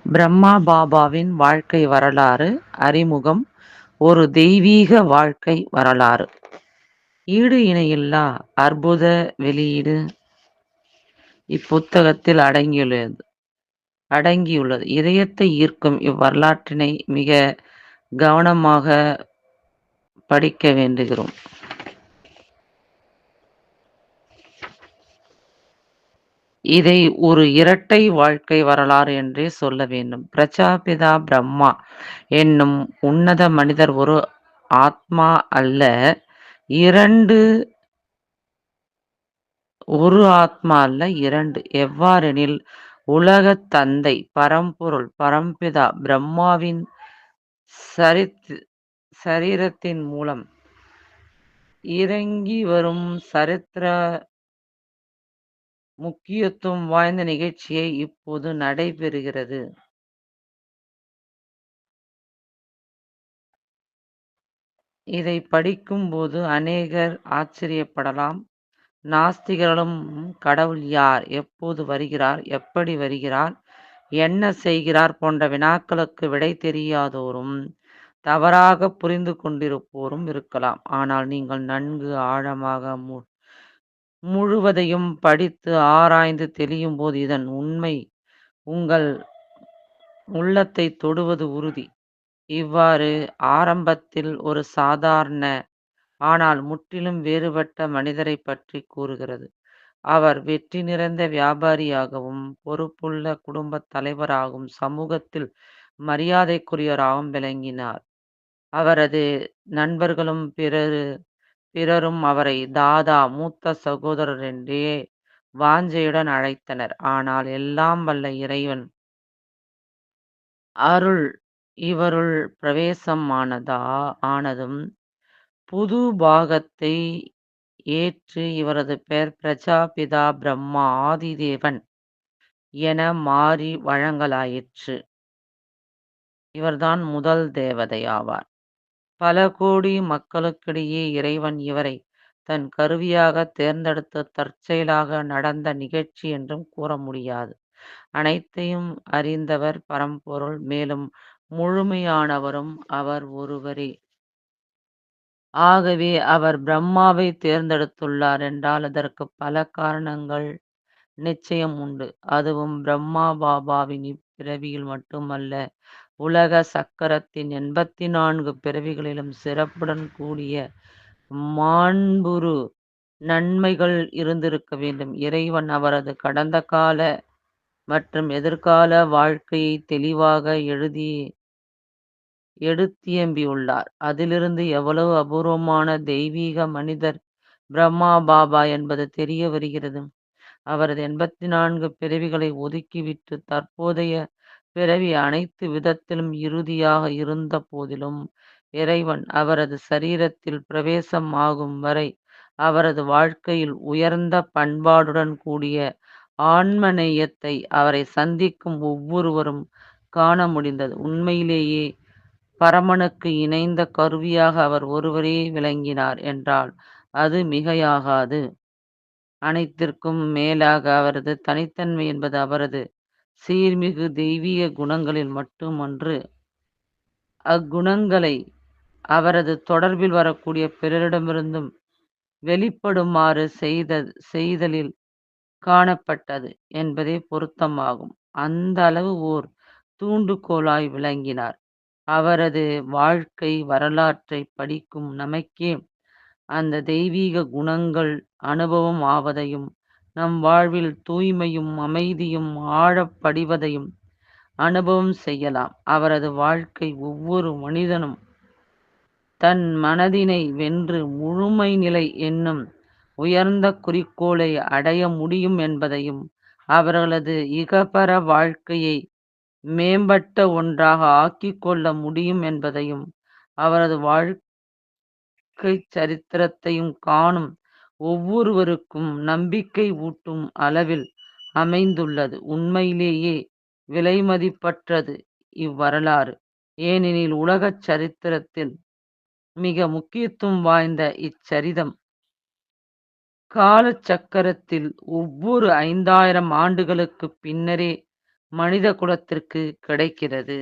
பிரம்மா பாபாவின் வாழ்க்கை வரலாறு அறிமுகம் ஒரு தெய்வீக வாழ்க்கை வரலாறு. ஈடு இணையில்லா அற்புத வெளியீடு இப்புத்தகத்தில் அடங்கியுள்ளது. இதயத்தை ஈர்க்கும் இவ்வரலாற்றினை மிக கவனமாக படிக்க வேண்டுகிறோம். இதை ஒரு இரட்டை வாழ்க்கை வரலாறு என்றே சொல்ல வேண்டும். பிரஜாபிதா பிரம்மா என்னும் உன்னத மனிதர் ஒரு ஆத்மா அல்ல, இரண்டு. எவ்வாறெனில், உலகத் தந்தை பரம்பொருள் பரம்பிதா பிரம்மாவின் சரீரத்தின் மூலம் இறங்கி வரும் சரித்திர முக்கியத்துவம் வாய்ந்த நிகழ்ச்சியை இப்போது நடைபெறுகிறது. இதை படிக்கும்போது அநேகர் ஆச்சரியப்படலாம். நாஸ்திகர்களும் கடவுள் யார், எப்போது வருகிறார், எப்படி வருகிறார், என்ன செய்கிறார் போன்ற வினாக்களுக்கு விடை தெரியாதோரும் தவறாக புரிந்து கொண்டிருப்போரும் இருக்கலாம். ஆனால் நீங்கள் நன்கு ஆழமாக முழுவதையும் படித்து ஆராய்ந்து தெளியும் போது இதன் உண்மை உங்கள் உள்ளத்தை தொடுவது உறுதி. இவ்வாறு ஆரம்பத்தில் ஒரு சாதாரண ஆனால் முற்றிலும் வேறுபட்ட மனிதரை பற்றி கூறுகிறது. அவர் வெற்றி நிறைந்த வியாபாரியாகவும் பொறுப்புள்ள குடும்பத் தலைவராகவும் சமூகத்தில் மரியாதைக்குரியவராகவும் விளங்கினார். அவரது நண்பர்களும் பிறரும் அவரை தாதா, மூத்த சகோதரர் என்றே வாஞ்சையுடன் அழைத்தனர். ஆனால் எல்லாம் வல்ல இறைவன் அருள் இவருள் பிரவேசம் ஆனதும் புது பாகத்தை ஏற்று இவரது பெயர் பிரஜாபிதா பிரம்மா ஆதிதேவன் என மாறி வழங்கலாயிற்று. இவர்தான் முதல் தேவதை ஆவார். பல கோடி மக்களுக்கிடையே இறைவன் இவரை தன் கருவியாக தேர்ந்தெடுத்து தற்செயலாக நடந்த நிகழ்ச்சி என்றும் கூற முடியாது. அனைத்தையும் அறிந்தவர் பரம்பொருள், மேலும் முழுமையானவரும் அவர் ஒருவரே. ஆகவே அவர் பிரம்மாவை தேர்ந்தெடுத்துள்ளார் என்றால் அதற்கு பல காரணங்கள் நிச்சயம் உண்டு. அதுவும் பிரம்மா பாபாவின் இப்பிறவியில் மட்டுமல்ல, உலக சக்கரத்தின் 84 பிறவிகளிலும் சிறப்புடன் கூடிய மாண்புறு நன்மைகள் இருந்திருக்க வேண்டும். இறைவன் அவரது கடந்த கால மற்றும் எதிர்கால வாழ்க்கையை தெளிவாக எடுத்தியம்பியுள்ளார். அதிலிருந்து எவ்வளவு அபூர்வமான தெய்வீக மனிதர் பிரம்மா பாபா என்பது தெரிய வருகிறது. அவரது 84 பிறவிகளை ஒதுக்கிவிட்டு தற்போதைய பிறவி அனைத்து விதத்திலும் இறுதியாக இருந்த போதிலும் இறைவன் அவரது சரீரத்தில் பிரவேசம் ஆகும் வரை அவரது வாழ்க்கையில் உயர்ந்த பண்பாடுடன் கூடிய ஆன்மநேயத்தை அவரை சந்திக்கும் ஒவ்வொருவரும் காண முடிந்தது. உண்மையிலேயே பரமனுக்கு இணைந்த கருவியாக அவர் ஒருவரே விளங்கினார் என்றால் அது மிகையாகாது. அனைத்திற்கும் மேலாக அவரது தனித்தன்மை என்பது அவரது சீர்மிகு தெய்வீக குணங்களில் மட்டுமன்று, அக்குணங்களை அவரது தொடர்பில் வரக்கூடிய பிறரிடமிருந்தும் வெளிப்படுமாறு செய்தலில் காணப்பட்டது என்பதே பொருத்தமாகும். அந்த அளவு ஓர் தூண்டுகோலாய் விளங்கினார். அவரது வாழ்க்கை வரலாற்றை படிக்கும் நமக்கே அந்த தெய்வீக குணங்கள் அனுபவம் ஆவதையும் நம் வாழ்வில் தூய்மையும் அமைதியும் ஆழப் படிவதையும் அனுபவம் செய்யலாம். அவரது வாழ்க்கை ஒவ்வொரு மனிதனும் தன் மனதினை வென்று முழுமை நிலை என்னும் உயர்ந்த குறிக்கோளை அடைய முடியும் என்பதையும் அவர்களது இகபர வாழ்க்கையை மேம்பட்ட ஒன்றாக ஆக்கிக் கொள்ள முடியும் என்பதையும் அவரது வாழ்க்கை சரித்திரத்தையும் காணும் ஒவ்வொருவருக்கும் நம்பிக்கை ஊட்டும் அளவில் அமைந்துள்ளது. உண்மையிலேயே விலைமதிப்பற்றது இவ்வரலாறு. ஏனெனில் உலகச் சரித்திரத்தில் மிக முக்கியத்துவம் வாய்ந்த இச்சரிதம் காலச்சக்கரத்தில் ஒவ்வொரு 5000 ஆண்டுகளுக்கு பின்னரே மனித குலத்திற்கு கிடைக்கிறது.